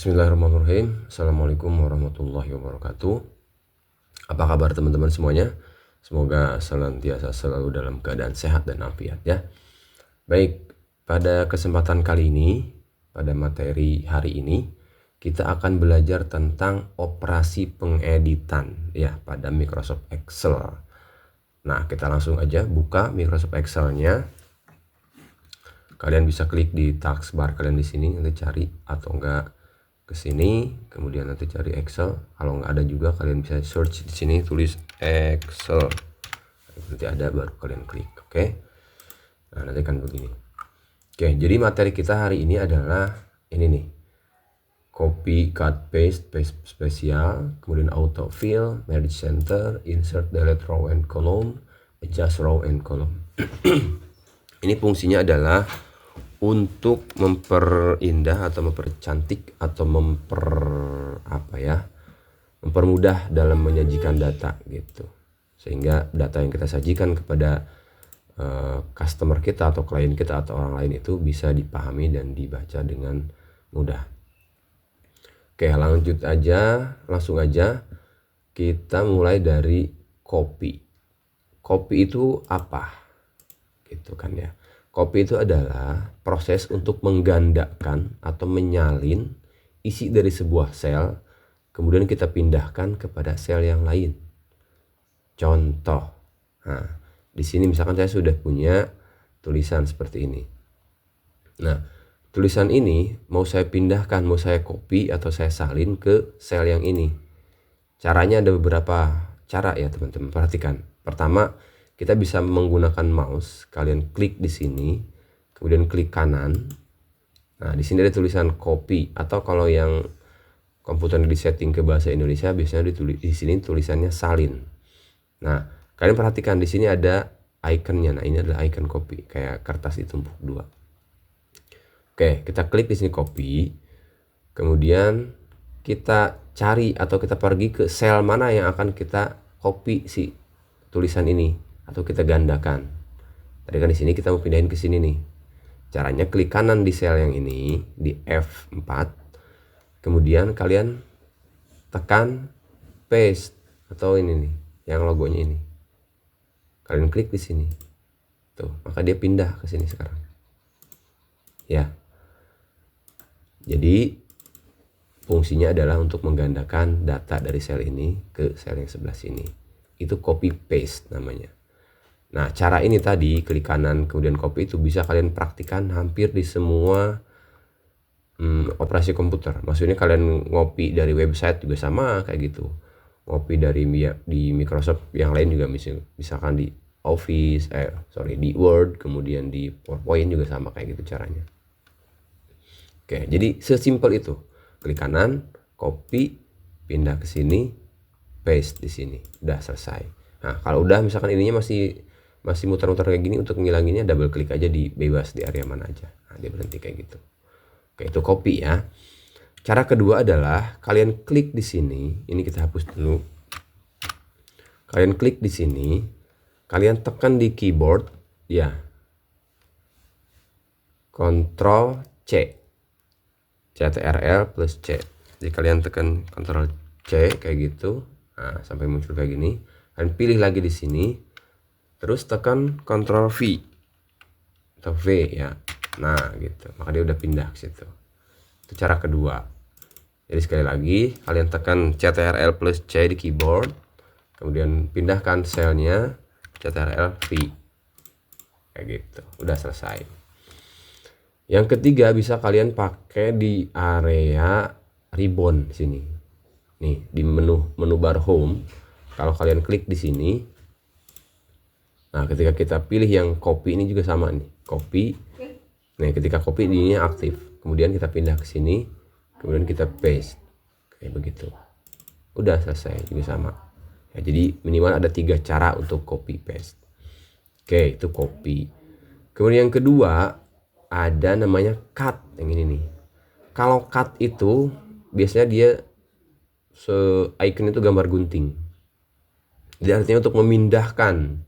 Bismillahirrahmanirrahim. Assalamualaikum warahmatullahi wabarakatuh. Apa kabar teman-teman semuanya? Semoga senantiasa selalu dalam keadaan sehat dan afiat ya. Baik, pada kesempatan kali ini, pada materi hari ini, kita akan belajar tentang operasi pengeditan ya pada Microsoft Excel. Nah, kita langsung aja buka Microsoft Excel-nya. Kalian bisa klik di taskbar kalian di sini, nanti cari atau enggak ke sini, kemudian nanti cari Excel. Kalau nggak ada juga kalian bisa search di sini, tulis Excel, nanti ada, baru kalian klik. Oke. Nah, nanti kan begini. Oke, jadi materi kita hari ini adalah ini nih, copy, cut, paste spesial, kemudian auto fill, merge center, insert, delete row and column, adjust row and column. Ini fungsinya adalah untuk memperindah atau mempercantik atau mempermudah dalam menyajikan data gitu, sehingga data yang kita sajikan kepada customer kita atau klien kita atau orang lain itu bisa dipahami dan dibaca dengan mudah. Oke, langsung aja kita mulai dari copy. Copy itu apa gitu kan ya. Copy itu adalah proses untuk menggandakan atau menyalin isi dari sebuah sel, kemudian kita pindahkan kepada sel yang lain. Contoh, nah, di sini misalkan saya sudah punya tulisan seperti ini. Nah, tulisan ini mau saya pindahkan, mau saya copy atau saya salin ke sel yang ini. Caranya ada beberapa cara ya teman-teman, perhatikan. Pertama, kita bisa menggunakan mouse, kalian klik di sini, kemudian klik kanan. Nah, di sini ada tulisan copy, atau kalau yang komputer disetting ke bahasa Indonesia biasanya di sini tulisannya salin. Nah, kalian perhatikan di sini ada ikonnya. Nah, ini adalah icon copy, kayak kertas ditumpuk dua. Oke, kita klik di sini copy. Kemudian kita cari atau kita pergi ke sel mana yang akan kita copy si tulisan ini atau kita gandakan. Tadi kan di sini kita mau pindahin ke sini nih. Caranya klik kanan di sel yang ini, di F4. Kemudian kalian tekan paste atau ini nih, yang logonya ini. Kalian klik di sini. Tuh, maka dia pindah ke sini sekarang. Ya. Jadi fungsinya adalah untuk menggandakan data dari sel ini ke sel yang sebelah sini. Itu copy paste namanya. Nah, cara ini tadi, klik kanan kemudian copy, itu bisa kalian praktikkan hampir di semua operasi komputer. Maksudnya kalian ngopi dari website juga sama kayak gitu. Ngopi dari di Microsoft yang lain juga misalkan di Office, di Word, kemudian di PowerPoint juga sama kayak gitu caranya. Oke, jadi sesimpel itu. Klik kanan, copy, pindah ke sini, paste di sini. Udah selesai. Nah, kalau udah misalkan ininya masih muter-muter kayak gini, untuk ngilanginnya double klik aja di bebas di area mana aja. Nah, dia berhenti kayak gitu. Oke, itu copy ya. Cara kedua adalah kalian klik di sini. Ini kita hapus dulu. Kalian klik di sini, kalian tekan di keyboard ya. Ctrl C. CTRL plus C. Jadi kalian tekan Ctrl C kayak gitu. Nah, sampai muncul kayak gini. Kalian pilih lagi di sini. Terus tekan Ctrl V atau V ya. Nah, gitu. Maka dia udah pindah ke situ. Itu cara kedua. Jadi sekali lagi kalian tekan CTRL plus C di keyboard. Kemudian pindahkan selnya CTRL V. Kayak gitu. Udah selesai. Yang ketiga bisa kalian pakai di area ribbon sini. Nih, di menu bar home. Kalau kalian klik di sini, nah, ketika kita pilih yang copy ini juga sama nih, copy. Nah, ketika copy ininya aktif. Kemudian kita pindah ke sini, kemudian kita paste. Kayak begitu. Udah selesai juga sama. Ya, jadi minimal ada 3 cara untuk copy paste. Oke, itu copy. Kemudian yang kedua ada namanya cut, yang ini nih. Kalau cut itu biasanya dia icon itu gambar gunting. Jadi artinya untuk memindahkan.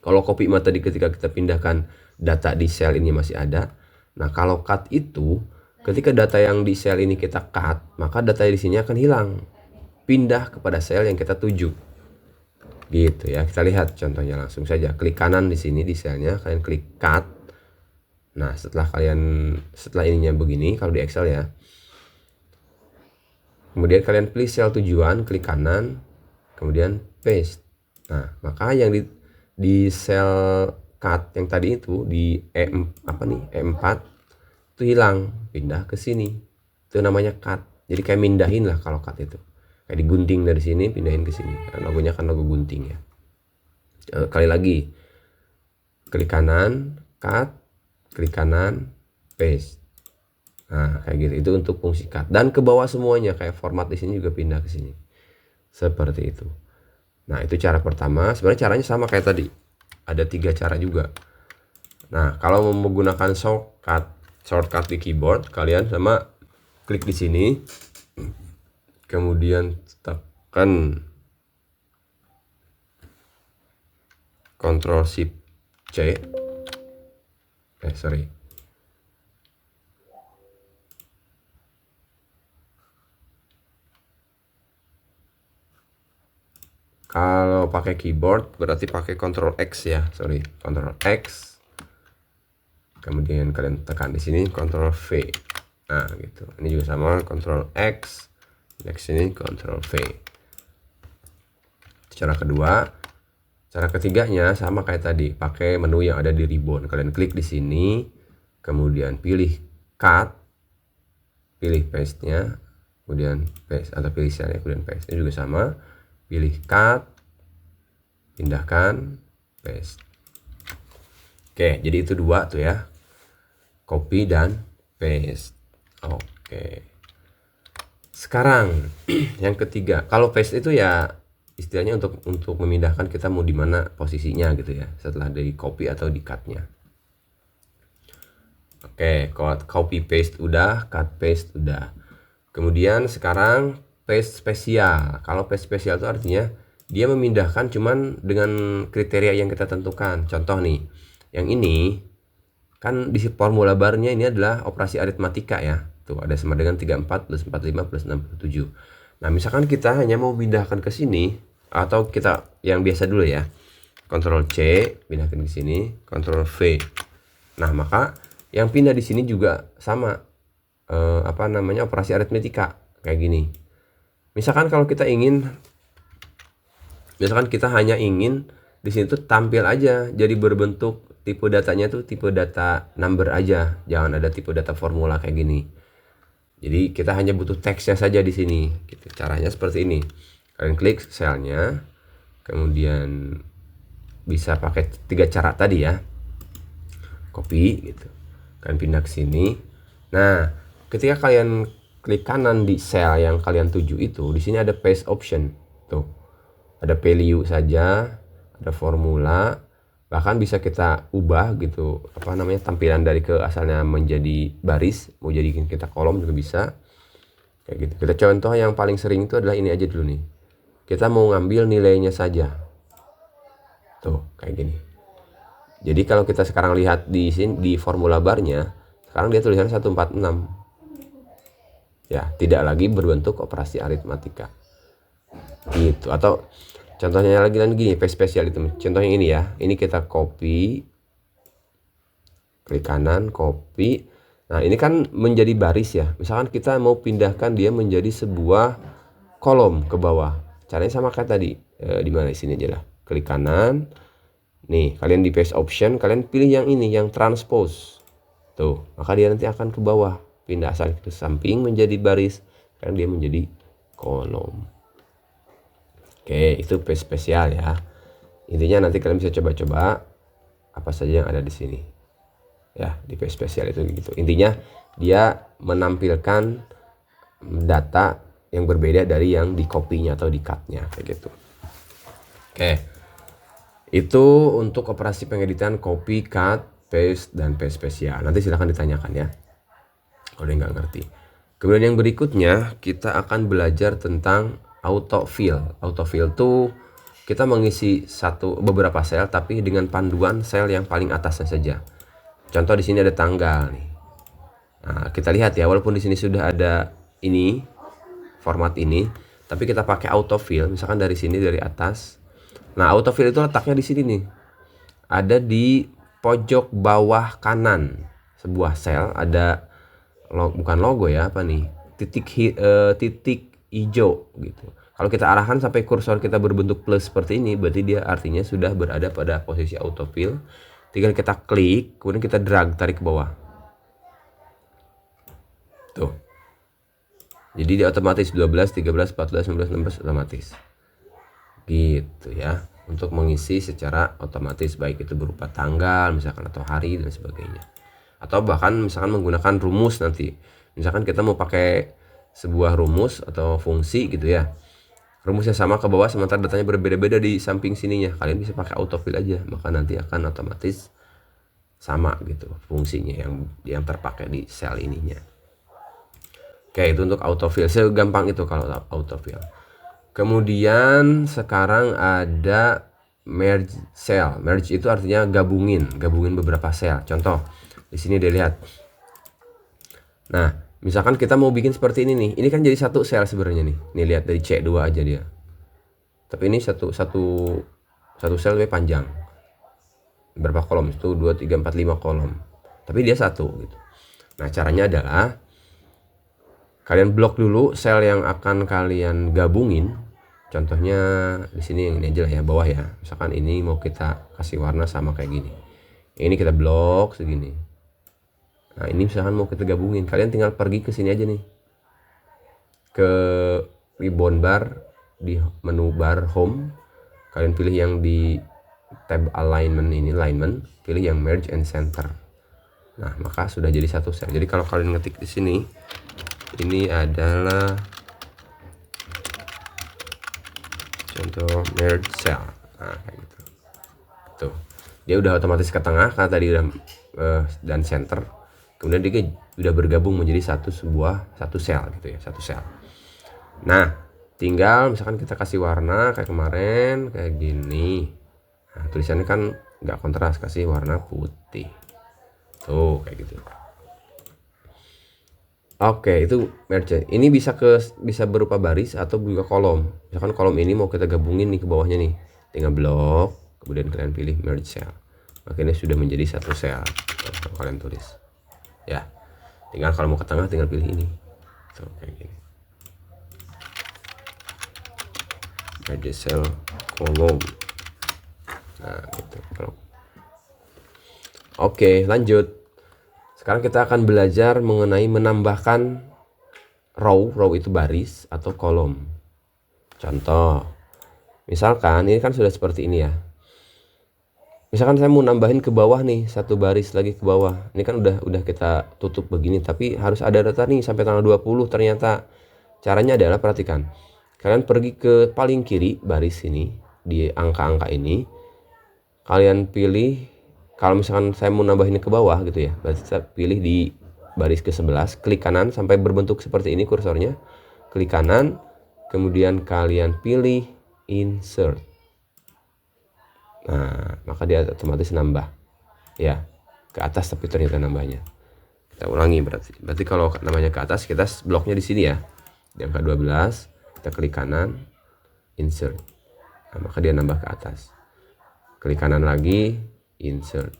Kalau copy tadi ketika kita pindahkan data di sel ini masih ada. Nah, kalau cut itu Ketika data yang di sel ini kita cut, maka data di sini akan hilang, pindah kepada sel yang kita tuju. Gitu ya. Kita lihat contohnya langsung saja. Klik kanan di sini di selnya, kalian klik cut. Nah, setelah ininya begini kalau di Excel ya. Kemudian kalian pilih sel tujuan, klik kanan, kemudian paste. Nah, maka yang di sel cut yang tadi itu di E4 itu hilang, pindah ke sini. Itu namanya cut. Jadi kayak mindahin lah kalau cut itu. Kayak digunting dari sini pindahin ke sini. Logonya kan logo gunting ya. Kali lagi. Klik kanan, cut, klik kanan, paste. Nah, kayak gitu. Itu untuk fungsi cut. Dan ke bawah semuanya kayak format di sini juga pindah ke sini. Seperti itu. Nah, itu cara pertama. Sebenarnya caranya sama kayak tadi. Ada 3 cara juga. Nah, kalau mau menggunakan shortcut di keyboard, kalian sama klik di sini. Kemudian tekan Ctrl Shift C. Kalau pakai keyboard berarti pakai Ctrl X ya, Ctrl X. Kemudian kalian tekan di sini Ctrl V. Nah, gitu. Ini juga sama, Ctrl X. Next ini Ctrl V. Cara kedua. Cara ketiganya sama kayak tadi, pakai menu yang ada di ribbon. Kalian klik di sini, kemudian pilih cut, pilih paste-nya, kemudian paste atau pilih selnya, kemudian paste. Ini juga sama. Pilih cut, pindahkan, paste. Oke, jadi itu 2 tuh ya. Copy dan paste. Oke. Sekarang yang ketiga, kalau paste itu ya istilahnya untuk memindahkan kita mau di mana posisinya gitu ya, setelah dari copy atau di cut-nya. Oke, copy paste udah, cut paste udah. Kemudian sekarang paste spesial. Kalau paste spesial itu artinya dia memindahkan cuman dengan kriteria yang kita tentukan. Contoh nih, yang ini kan di formula barnya ini adalah operasi aritmatika ya. Tuh ada sama dengan 34 plus 45 plus 67. Nah, misalkan kita hanya mau pindahkan ke sini, atau kita yang biasa dulu ya. Ctrl C, pindahkan ke sini, Ctrl V. Nah, maka yang pindah di sini juga sama operasi aritmatika kayak gini. Misalkan kita hanya ingin di sini tuh tampil aja, jadi berbentuk tipe datanya tuh tipe data number aja, jangan ada tipe data formula kayak gini. Jadi kita hanya butuh teksnya saja di sini. Gitu. Caranya seperti ini. Kalian klik selnya, kemudian bisa pakai 3 cara tadi ya. Copy gitu. Kalian pindah ke sini. Nah, ketika kalian klik kanan di sel yang kalian tuju itu, di sini ada paste option. Tuh. Ada value saja, ada formula, bahkan bisa kita ubah gitu tampilan dari ke asalnya menjadi baris, mau jadikan kita kolom juga bisa kayak gitu. Kita contoh yang paling sering itu adalah ini aja dulu nih, kita mau ngambil nilainya saja tuh kayak gini. Jadi kalau kita sekarang lihat di sini di formula barnya, sekarang dia tulisannya 146 ya, tidak lagi berbentuk operasi aritmatika gitu. Atau contohnya lagi gini, paste spesial itu. Contohnya ini ya. Ini kita copy. Klik kanan, copy. Nah, ini kan menjadi baris ya. Misalkan kita mau pindahkan dia menjadi sebuah kolom ke bawah. Caranya sama kayak tadi. Di mana di sini aja lah. Klik kanan. Nih, kalian di paste option, kalian pilih yang ini, yang transpose. Tuh, maka dia nanti akan ke bawah. Pindah asal ke samping menjadi baris, kan dia menjadi kolom. Oke, itu paste spesial ya. Intinya nanti kalian bisa coba-coba apa saja yang ada di sini. Ya, di paste spesial itu gitu. Intinya dia menampilkan data yang berbeda dari yang di copy-nya atau di cut-nya kayak gitu. Oke. Itu untuk operasi pengeditan copy, cut, paste, dan paste spesial. Nanti silahkan ditanyakan ya kalau yang nggak ngerti. Kemudian yang berikutnya kita akan belajar tentang autofill. Autofill tuh kita mengisi beberapa sel tapi dengan panduan sel yang paling atasnya saja. Contoh di sini ada tanggal nih. Nah, kita lihat ya, walaupun di sini sudah ada ini format ini, tapi kita pakai autofill, misalkan dari sini dari atas. Nah, autofill itu letaknya di sini nih. Ada di pojok bawah kanan sebuah sel, ada bukan logo ya, apa nih? Titik hijau gitu. Kalau kita arahkan sampai kursor kita berbentuk plus seperti ini, berarti dia artinya sudah berada pada posisi autofill. Tinggal kita klik, kemudian kita drag, tarik ke bawah. Tuh. Jadi dia otomatis 12, 13, 14, 15, 16 otomatis. Gitu ya. Untuk mengisi secara otomatis, baik itu berupa tanggal misalkan atau hari dan sebagainya. Atau bahkan misalkan menggunakan rumus nanti. Misalkan kita mau pakai sebuah rumus atau fungsi gitu ya. Rumusnya sama ke bawah sementara datanya berbeda-beda di samping sininya. Kalian bisa pakai autofill aja, maka nanti akan otomatis sama gitu fungsinya yang terpakai di sel ininya. Oke, itu untuk autofill. Segampang itu kalau autofill. Kemudian sekarang ada merge cell. Merge itu artinya gabungin beberapa sel. Contoh, di sini dilihat. Nah, misalkan kita mau bikin seperti ini nih. Ini kan jadi satu sel sebenarnya nih. Nih lihat dari C2 aja dia. Tapi ini satu sel lebih panjang. Berapa kolom? Itu 2 3 4 5 kolom. Tapi dia satu gitu. Nah, caranya adalah kalian blok dulu sel yang akan kalian gabungin. Contohnya di sini yang ini aja lah ya, bawah ya. Misalkan ini mau kita kasih warna sama kayak gini. Ini kita blok segini. Nah, ini misalkan mau kita gabungin, kalian tinggal pergi ke sini aja nih. Ke ribbon bar di menu bar home. Kalian pilih yang di tab alignment ini, alignment, pilih yang merge and center. Nah, maka sudah jadi satu sel. Jadi kalau kalian ngetik di sini, ini adalah contoh merge cell. Nah, kayak gitu. Tuh. Dia udah otomatis ke tengah karena tadi udah dan center. Kemudian dia udah bergabung menjadi satu sel gitu ya, satu sel. Nah, tinggal misalkan kita kasih warna kayak kemarin kayak gini. Nah, tulisannya kan nggak kontras, kasih warna putih. Tuh, kayak gitu. Oke, itu merge. Ini bisa berupa baris atau juga kolom. Misalkan kolom ini mau kita gabungin nih ke bawahnya nih. Tinggal blok, kemudian kalian pilih merge cell. Makanya sudah menjadi satu sel. Kalian tulis. Ya. Tinggal kalau mau ke tengah tinggal pilih ini. Tuh, kayak gini. Merge cell kolom. Nah, gitu. Oke, lanjut. Sekarang kita akan belajar mengenai menambahkan row itu baris atau kolom. Contoh, misalkan ini kan sudah seperti ini ya. Misalkan saya mau nambahin ke bawah nih, satu baris lagi ke bawah. Ini kan udah kita tutup begini, tapi harus ada data nih sampai tanggal 20 ternyata. Caranya adalah perhatikan. Kalian pergi ke paling kiri baris ini, di angka-angka ini. Kalian pilih, kalau misalkan saya mau nambahin ke bawah gitu ya, berarti saya pilih di baris ke-11, klik kanan sampai berbentuk seperti ini kursornya. Klik kanan, kemudian kalian pilih insert. Nah, maka dia otomatis nambah ya ke atas, tapi ternyata nambahnya. Kita ulangi berarti kalau namanya ke atas, kita bloknya di sini ya, di angka 12. Kita klik kanan, insert. Nah, maka dia nambah ke atas. Klik kanan lagi, insert,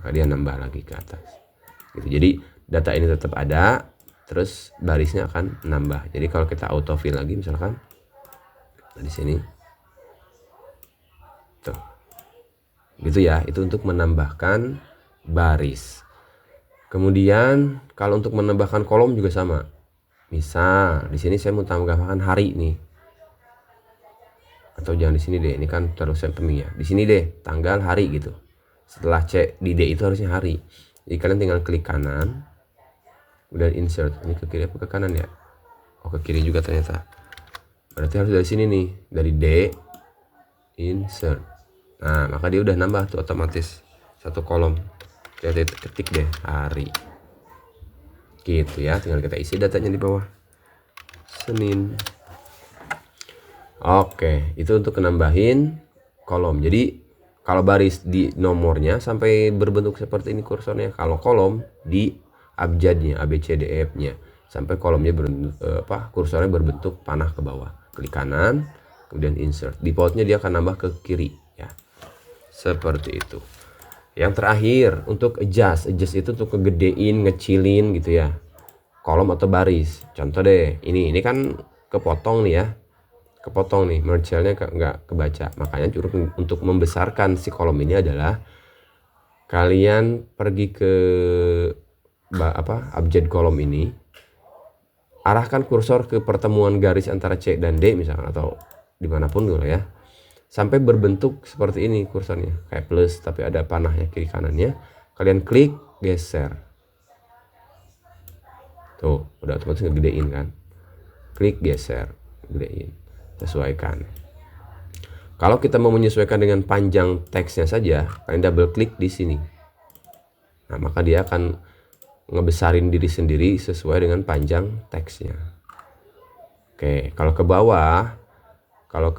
maka dia nambah lagi ke atas gitu. Jadi data ini tetap ada, terus barisnya akan nambah. Jadi kalau kita autofill lagi misalkan di sini tuh gitu ya, itu untuk menambahkan baris. Kemudian kalau untuk menambahkan kolom juga sama. Misal di sini saya mau tambahkan hari nih, atau jangan di sini deh, ini kan terus samping ya. Di sini deh tanggal hari gitu. Setelah C di D itu harusnya hari. Jadi kalian tinggal klik kanan, kemudian insert. Ini ke kiri apa ke kanan ya? Oh, ke kiri juga ternyata. Berarti harus dari sini nih, dari D, insert. Nah, maka dia udah nambah tuh otomatis satu kolom. Kita ketik deh hari. Gitu ya, tinggal kita isi datanya di bawah. Senin. Oke, itu untuk nambahin kolom. Jadi kalau baris di nomornya sampai berbentuk seperti ini kursornya. Kalau kolom di abjadnya, A B C D E F nya, sampai kolomnya kursornya berbentuk panah ke bawah. Klik kanan, kemudian insert. Defaultnya dia akan nambah ke kiri ya. Seperti itu. Yang terakhir untuk adjust itu untuk kegedein, ngecilin gitu ya, kolom atau baris. Contoh deh, ini kan kepotong nih ya, kepotong nih, merge cell-nya nggak kebaca. Makanya untuk membesarkan si kolom ini adalah kalian pergi ke abjad kolom ini, arahkan kursor ke pertemuan garis antara C dan D misalkan, atau dimanapun dulu ya, sampai berbentuk seperti ini kursornya, kayak plus tapi ada panahnya kiri kanannya. Kalian klik, geser, tuh udah otomatis ngegedein kan. Klik, geser, gedein, sesuaikan. Kalau kita mau menyesuaikan dengan panjang teksnya saja, kalian double klik di sini. Nah, maka dia akan ngebesarin diri sendiri sesuai dengan panjang teksnya. Oke, kalau ke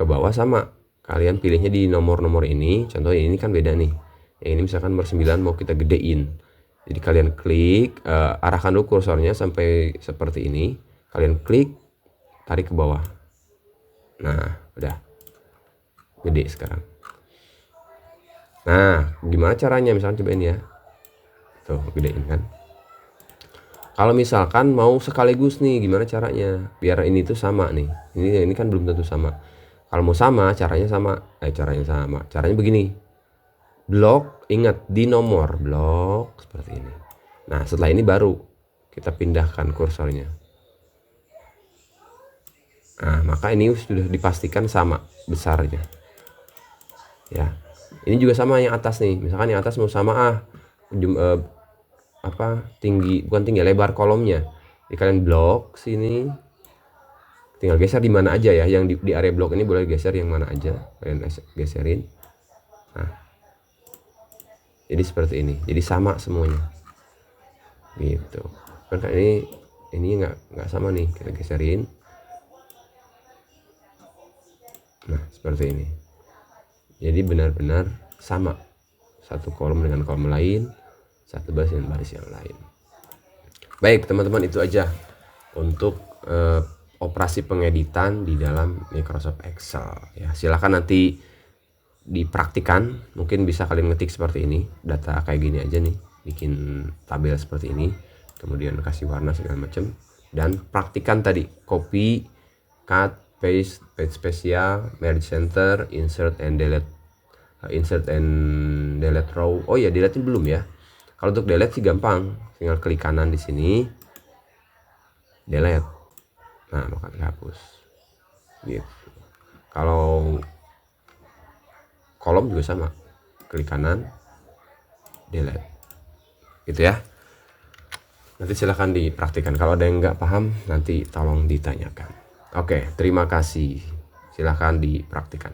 bawah sama. Kalian pilihnya di nomor-nomor ini. Contohnya ini kan beda nih. Yang ini misalkan nomor 9 mau kita gedein. Jadi kalian klik, arahkan dulu kursornya sampai seperti ini. Kalian klik, tarik ke bawah. Nah, udah gede sekarang. Nah, gimana caranya? Misalkan cobain ya. Tuh, gedein kan. Kalau misalkan mau sekaligus nih, gimana caranya? Biar ini tuh sama nih. Ini kan belum tentu sama. Kalau mau sama, caranya sama. Caranya begini. Blok, ingat di nomor blok seperti ini. Nah, setelah ini baru kita pindahkan kursornya. Nah, maka ini sudah dipastikan sama besarnya. Ya. Ini juga sama yang atas nih. Misalkan yang atas mau sama lebar kolomnya. Jadi kalian blok sini. Tinggal geser di mana aja ya, yang di area blok ini boleh geser yang mana aja, kalian geserin. Nah, jadi seperti ini, jadi sama semuanya gitu kan. Ini nggak sama nih, kita geserin. Nah, seperti ini, jadi benar-benar sama, satu kolom dengan kolom lain, satu baris dengan baris yang lain. Baik teman-teman, itu aja untuk operasi pengeditan di dalam Microsoft Excel ya. Silahkan nanti dipraktikan, mungkin bisa kalian ngetik seperti ini, data kayak gini aja nih, bikin tabel seperti ini, kemudian kasih warna segala macam, dan praktikan tadi copy, cut, paste, page spesial, merge center, insert and delete row. Oh ya, delete belum ya. Kalau untuk delete sih gampang, tinggal klik kanan di sini, delete. Nah, maka dihapus gitu. Kalau kolom juga sama, klik kanan, delete gitu ya. Nanti silahkan dipraktikkan. Kalau ada yang nggak paham, nanti tolong ditanyakan. Oke, terima kasih, silahkan dipraktikkan.